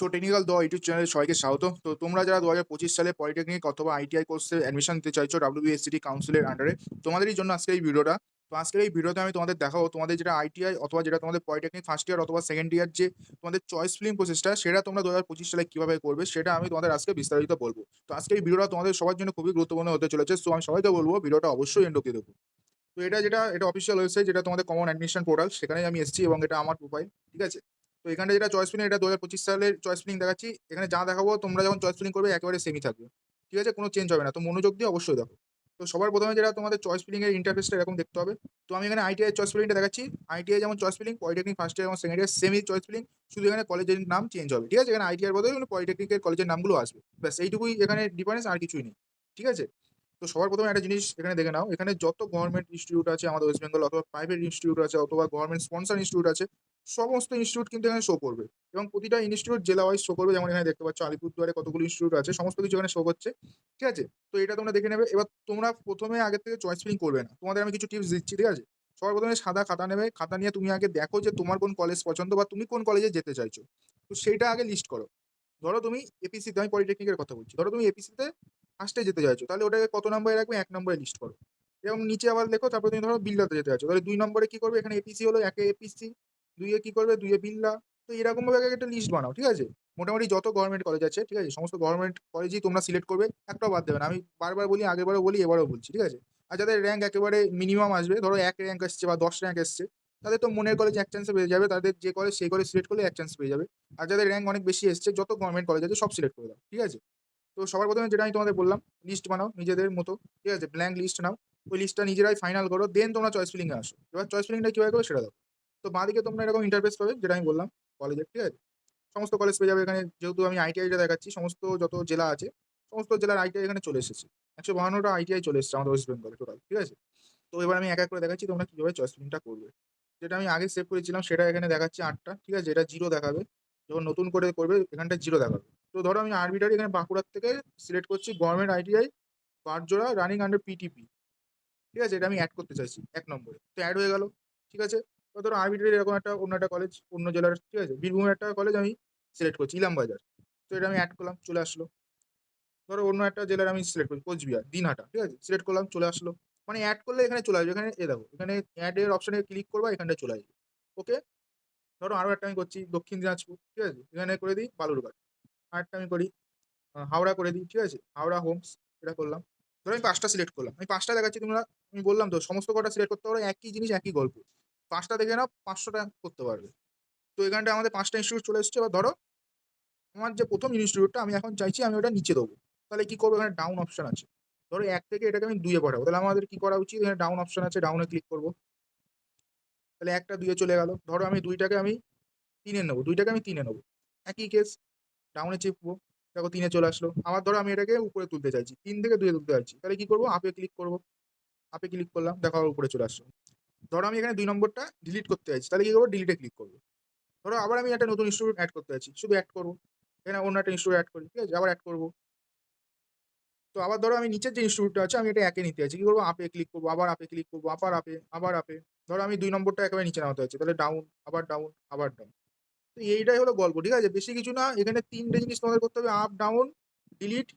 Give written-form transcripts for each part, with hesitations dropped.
So technical দ YouTube চ্যানেলে সবাইকে স্বাগত। তো তোমরা যারা 2025 সালে পলিটেকনিক অথবা আইটিআই কোর্সে অ্যাডমিশন নিতে চাইছো WBSCT কাউন্সিলের আন্ডারে, তোমাদেরই জন্য আজকের এই ভিডিওটা। তো আজকের এই ভিডিওতে আমি তোমাদের দেখাবো তোমাদের যেটা আইটিআই অথবা যেটা তোমাদের পলিটেকনিক ফার্স্ট ইয়ার অথবা সেকেন্ড ইয়ার যে তোমাদের চয়েস ফিলিং প্রসেসটা সেটা তোমরা 2025 সালে কিভাবে করবে সেটা আমি তোমাদের আজকে বিস্তারিত বলবো। তো আজকে এই ভিডিওটা তোমাদের সবার জন্য খুবই গুরুত্বপূর্ণ হতে চলেছে। সো আমি সবাইকে বলবো ভিডিওটা অবশ্যই এন্ড অব্দি দেখো। তো এটা অফিসিয়াল ওয়েবসাইট, যেটা তোমাদের কমন অ্যাডমিশন পোর্টাল, সেখানেই আমি এসেছি এবং এটা আমার প্রোফাইল। ঠিক আছে? তো এখানে যেটা চয়েস ফিলিং, এটা 2025 সালের চয়েস ফিলিং দেখাচ্ছি। এখানে যা দেখাবো তোমরা যখন চয়েস ফিলিং করবে একেবারে সেমই থাকবে। ঠিক আছে? কোনো চেঞ্জ হবে না। তো মনোযোগ দিয়ে অবশ্যই দেখো। তো সবার প্রথমে যেটা তোমাদের চয়েস ফিলিং এর ইন্টারফেসটা এরকম দেখতে হবে। তো আমি এখানে আইটিআই চয়েস ফিলিংটা দেখাচ্ছি। আইটিআই যেমন choice filling, polytechnic first year এবং সেকেন্ড ইয়ার সেমই চয়েস ফিলিং, শুধু এখানে কলেজের নাম চেঞ্জ হবে। ঠিক আছে? এখানে আইটিআই বদলে পলিটেকনিকের কলেজের নামগুলো আসবে। ব্যাস এইটুকুই এখানে ডিফারেন্স, আর কিছুই নেই। ঠিক আছে? তো সবার প্রথমে একটা জিনিস এখানে দেখে নাও, এখানে যত গভর্নমেন্ট ইনস্টিটিউট আছে আমাদের ওয়েস্ট বেঙ্গল, অথবা প্রাইভেট ইনস্টিটিউট আছে, অথবা গভর্নমেন্ট স্পন্সর ইনস্টিটিউট আছে, সমস্ত ইনস্টিটিউট কিন্তু এখানে শো করবে এবং প্রতিটা ইনস্টিটিউট জেলা ওয়াইজ শো করবে। যেমন এখানে দেখতে পাচ্ছ আলিপুরদুয়ারে কতগুলো ইনস্টিটিউট আছে, সমস্ত কিছু এখানে শো করছে। ঠিক আছে? তো এটা তোমরা দেখে নেবে। এবার তোমরা প্রথমে আগে থেকে চয়েস ফিলিং করবে না, তোমাদের আমি কিছু টিপস দিচ্ছি। ঠিক আছে? সবার প্রথমে সাদা খাতা নেবে। খাতা নিয়ে তুমি আগে দেখো যে তোমার কোন কলেজ পছন্দ বা তুমি কোন কলেজে যেতে চাইছো। তো সেইটা আগে লিস্ট করো। ধরো তুমি এপিসিতে, আমি পলিটেকনিকের কথা বলছি, ধরো তুমি এপিসিতে ফার্স্টে যেতে চাইছো, তাহলে ওটাকে কত নম্বরে রাখবে? 1 নম্বরে লিস্ট করো। এবং নিচে আবার দেখো, তারপর তুমি ধরো বিল্লাতে যেতে চাইছো, তাহলে 2 নম্বরে কি করবে? এখানে এপিসি হলো, 1 এ এপিসি, 2 এ কি করবে? 2 এ বিল্লা। তো এরকম ভাবে আগে একটা লিস্ট বানাও। ঠিক আছে? মোটামুটি যত গভর্নমেন্ট কলেজ আছে, ঠিক আছে, সমস্ত গভর্নমেন্ট কলেজই তোমরা সিলেক্ট করবে, একটাও বাদ দেবে না। আমি বারবার বলি, আগেরবারও বলি, এবারও বলছি। ঠিক আছে? আর যাদের র্যাঙ্ক একেবারে মিনিমাম আসবে, ধরো 1 র্যাঙ্ক আসছে বা 10 র্যাঙ্ক এসছে, তাদের তো মনের কলেজ এক চান্সে পেয়ে যাবে। তাদের যে কলেজ সেই কলেজ সিলেক্ট করলে এক চান্স পেয়ে যাবে। আর যাদের র্যাঙ্ক অনেক বেশি এসছে, যত গভর্নমেন্ট কলেজ আছে সব সিলেক্ট করে দাও। ঠিক আছে? তো সবার প্রথমে যেটা আমি তোমাদের বললাম, লিস্ট বানাও নিজেদের মতো। ঠিক আছে? ব্ল্যাঙ্ক লিস্ট নাও। ওই লিস্টটা নিজেরাই ফাইনাল করো, দেন তোমরা চয়েস ফিলিং এ আসো। এবার চয়েস ফিলিংটা কিভাবে করো সেটা দেখো। তো বাঁদিকে তোমরা এরকম ইন্টারফেস পাবে, যেটা আমি বললাম কলেজের। ঠিক আছে? সমস্ত কলেজ পেয়ে যাবে এখানে। যেহেতু আমি আইটিআইটা দেখাচ্ছি, সমস্ত যত জেলা আছে সমস্ত জেলার আইটিআই এখানে চলে এসেছে। 152টা আইটিআই চলে এসেছে আমাদের ওয়েস্ট বেঙ্গলে টোটাল। ঠিক আছে? তো এবার আমি এক এক করে দেখাচ্ছি তোমরা কিভাবে চয়েস ফিলিংটা করবে। যেটা আমি আগে সেভ করেছিলাম সেটা এখানে দেখাচ্ছি 8টা। ঠিক আছে? এটা 0 দেখাবে। যখন নতুন করে করবে এখানটায় 0 দেখাবে। তো ধরো আমি আরবিটারি এখানে বাঁকুড়ার থেকে সিলেক্ট করছি government ITI Barjora running under PTP. ঠিক আছে? এটা আমি অ্যাড করতে চাইছি 1 নম্বরে। তো অ্যাড হয়ে গেল। ঠিক আছে? তো ধরো আরবিটারি এরকম একটা অন্য একটা কলেজ, অন্য জেলার, ঠিক আছে, বীরভূমের একটা কলেজ আমি সিলেক্ট করছি, ইলামবাজার। তো এটা আমি অ্যাড করলাম, চলে আসলো। ধরো অন্য একটা জেলার আমি সিলেক্ট করছি, কোচবিহার, দিনহাটা। ঠিক আছে? সিলেক্ট করলাম, চলে আসলো। মানে অ্যাড করলে এখানে চলে আসবে। এখানে দেখো, এখানে অ্যাড এর অপশনে ক্লিক করবা, এখানটায় চলে আসবে। ওকে? ধরো আরো একটা আমি করছি দক্ষিণ দিনাজপুর। ঠিক আছে? এখানে করে দিই বালুরঘাট। আরেকটা আমি করি হাওড়া করে দিই। ঠিক আছে? হাওড়া হোমস, এটা করলাম। ধরো আমি 5টা সিলেক্ট করলাম। আমি 5টা দেখাচ্ছি তোমরা, আমি বললাম তো সমস্ত কটা সিলেক্ট করতে পারো, একই জিনিস একই গল্প। 5টা দেখে নাও, 500টা করতে পারবে। তো এখানটায় আমাদের 5টা ইনস্টিটিউট চলে এসেছে। এবার ধরো আমার যে প্রথম ইনস্টিটিউটটা আমি এখন চাইছি আমি ওটা নিচে দেবো। তাহলে কি করবো? এখানে ডাউন অপশন আছে। ধরো 1 থেকে এটাকে আমি 2 এ পাঠাবো। তাহলে আমাদের কি করা উচিত? এখানে ডাউন অপশন আছে, ডাউনে ক্লিক করবো। তাহলে 1টা 2 এ চলে গেল। ধরো আমি 2টাকে আমি 3 এ নেবো, 2টাকে আমি 3 এ নেবো। একই কেস, ডাউনে চিপবো। দেখো 3 এ চলে আসলো। আবার ধরো আমি এটাকে উপরে তুলতে চাইছি, 3 থেকে 2 এ তুলতে চাইছি। তাহলে কি করবো? আপে ক্লিক করবো। আপে ক্লিক করলাম, দেখো আবার উপরে চলে আসলো। ধরো আমি এখানে 2 নম্বরটা ডিলিট করতে চাইছি, তাহলে কি করবো? ডিলিটে ক্লিক করবো। ধরো আবার আমি একটা নতুন ইনস্টিটিউট অ্যাড করতে চাইছি, শুধু অ্যাড করবো। এখানে অন্য একটা ইনস্টিটিউট অ্যাড করি। ঠিক আছে? আবার অ্যাড করবো। তো আবার ধরো আমি নিচের যে ইনস্টিটিউটটা আছে আমি এটা একে নিতে চাইছি, কি করবো? আপে ক্লিক করবো, আবার আপে ক্লিক করবো, আবার আপে, আবার আপে। ধরো আমি 2 নম্বরটা একেবারে নিচে নামাতে চাইছি, তাহলে ডাউন, আবার ডাউন, আবার ডাউন। তো এইটাই হলো গল্প। ঠিক আছে? বেশি কিছু না। এখানে 3টে জিনিস তোমাদের করতে হবে, আপ, ডাউন, ডিলিট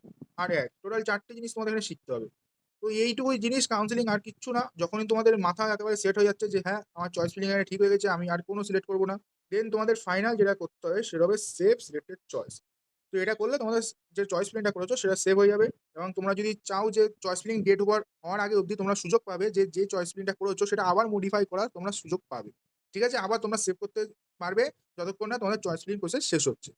আর অ্যাড। টোটাল 4টে জিনিস তোমাদের এখানে শিখতে হবে। তো এইটুকুই জিনিস কাউন্সেলিং, আর কিচ্ছু না। যখনই তোমাদের মাথা একেবারে সেট হয়ে যাচ্ছে যে হ্যাঁ আমার চয়েস ফিলিং এখানে ঠিক হয়ে গেছে, আমি আর কোনো সিলেক্ট করবো না, দেন তোমাদের ফাইনাল যেটা করতে হবে সেটা হবে সেভ সিলেক্টেড চয়েস। তো এটা করলে তোমাদের যে চয়েস ফিলিংটা করেছো সেটা সেভ হয়ে যাবে। এবং তোমরা যদি চাও যে চয়েস ফিলিং ডেট হওয়ার আগে অবধি তোমরা সুযোগ পাবে যে যে চয়েস ফিলিংটা করেছো সেটা আবার মডিফাই করার তোমরা সুযোগ পাবে। ঠিক আছে? আবার তোমরা সেভ করতে পারবে যতক্ষণ না তোমাদের চয়েস ফিলিং প্রসেস শেষ হচ্ছে।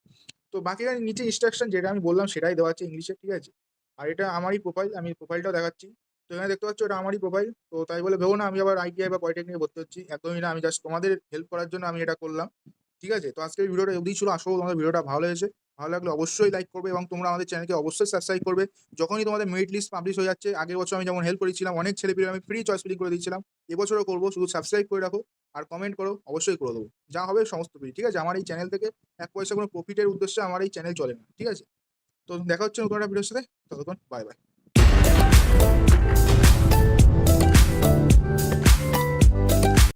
তো বাকি নিচে ইনস্ট্রাকশন যেটা আমি বললাম সেটাই দেওয়া আছে ইংলিশে। ঠিক আছে? আর এটা আমারই প্রোফাইল, আমি প্রোফাইলটাও দেখাচ্ছি। তো এখানে দেখতে পাচ্ছ এটা আমারই প্রোফাইল। তো তাই বলে ভেবো না আমি আবার আইটিআই বা পলিটেকনিকে ভর্তি হচ্ছি, একদমই না। আমি জাস্ট তোমাদের হেল্প করার জন্য আমি এটা করলাম। ঠিক আছে? তো আজকের ভিডিওটা অবধি ছিল। আসলে তোমাদের ভিডিওটা ভালো লেগেছে। ভালো লাগলে অবশ্যই লাইক করবে এবং তোমরা আমাদের চ্যানেলকে অবশ্যই সাবস্ক্রাইব করবে। যখনই তোমাদের মেরিট লিস্ট পাবলিশ হয়ে যাচ্ছে, আগের বছর আমি যেমন হেল্প করেছিলাম, অনেক ছেলেপিলে আমি ফ্রি চয়েস ফিলিং করে দিয়েছিলাম, এবছরও করবো। শুধু সাবস্ক্রাইব করে রাখো আর কমেন্ট করো, অবশ্যই করে দেবো। যা হবে সমস্ত ফ্রি। ঠিক আছে? আমার এই চ্যানেল থেকে 1 পয়সা কোনো প্রফিটের উদ্দেশ্যে আমার এই চ্যানেল চলে না। ঠিক আছে? তো দেখা হচ্ছে নতুন একটা ভিডিওর সাথে। ততক্ষণ বাই বাই।